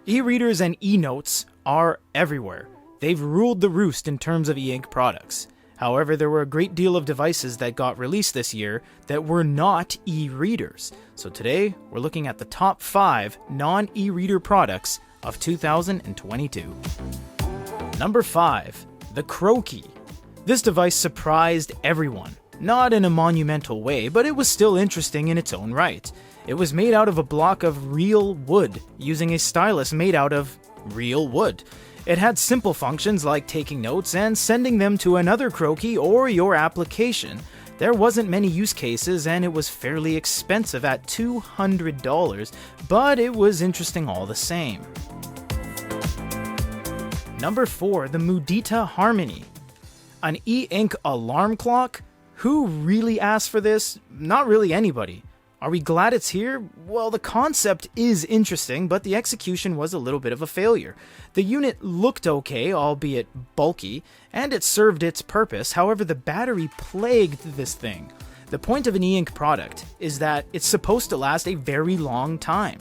E-readers and e-notes are everywhere. They've ruled the roost in terms of e-ink products. However, there were a great deal of devices that got released this year that were not e-readers. So today, we're looking at the top 5 non-e-reader products of 2022. Number 5. The Croaky. This device surprised everyone. Not in a monumental way, but it was still interesting in its own right. It was made out of a block of real wood, using a stylus made out of real wood. It had simple functions like taking notes and sending them to another Croaky or your application. There wasn't many use cases and it was fairly expensive at $200, but it was interesting all the same. Number 4. The Mudita Harmony. An e-ink alarm clock? Who really asked for this? Not really anybody. Are we glad it's here? Well, the concept is interesting, but the execution was a little bit of a failure. The unit looked okay, albeit bulky, and it served its purpose. However, the battery plagued this thing. The point of an e-ink product is that it's supposed to last a very long time.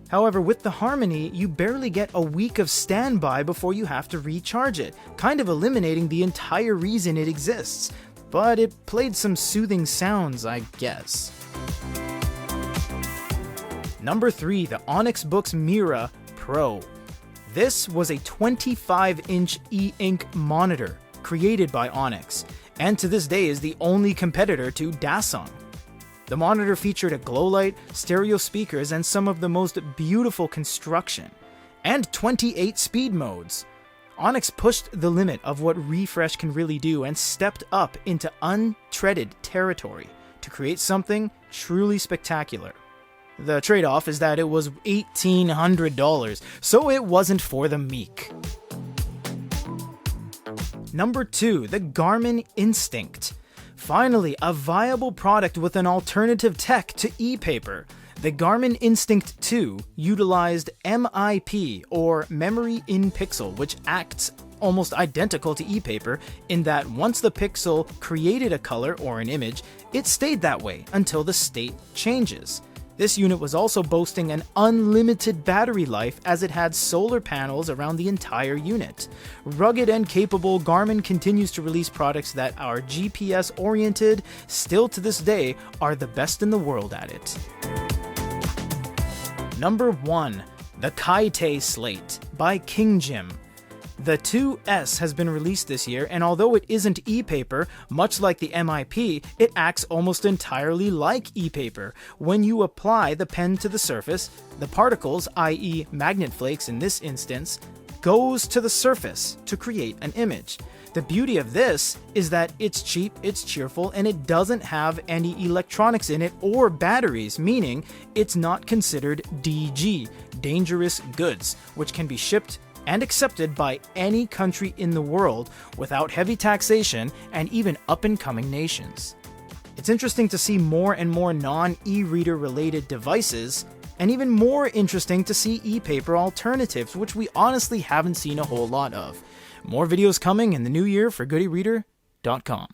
However, with the Harmony, you barely get a week of standby before you have to recharge it, kind of eliminating the entire reason it exists. But it played some soothing sounds, I guess. Number 3. The Onyx Books Mira Pro. This was a 25-inch e-ink monitor created by Onyx, and to this day is the only competitor to Dasung. The monitor featured a glow light, stereo speakers, and some of the most beautiful construction, and 28 speed modes. Onyx pushed the limit of what refresh can really do and stepped up into untreaded territory to create something truly spectacular. The trade-off is that it was $1,800, so it wasn't for the meek. Number 2. The Garmin Instinct. Finally, a viable product with an alternative tech to e-paper. The Garmin Instinct 2 utilized MIP, or Memory in Pixel, which acts almost identical to e-paper in that once the pixel created a color or an image, it stayed that way until the state changes. This unit was also boasting an unlimited battery life as it had solar panels around the entire unit. Rugged and capable, Garmin continues to release products that are GPS-oriented, still to this day are the best in the world at it. Number 1. The Kaite Slate by King Jim. The 2S has been released this year, and although it isn't e-paper, much like the MIP, it acts almost entirely like e-paper. When you apply the pen to the surface, the particles, i.e. magnet flakes in this instance, goes to the surface to create an image. The beauty of this is that it's cheap, it's cheerful, and it doesn't have any electronics in it or batteries, meaning it's not considered DG, dangerous goods, which can be shipped and accepted by any country in the world without heavy taxation and even up-and-coming nations. It's interesting to see more and more non-e-reader related devices, and even more interesting to see e-paper alternatives, which we honestly haven't seen a whole lot of. More videos coming in the new year for GoodEReader.com.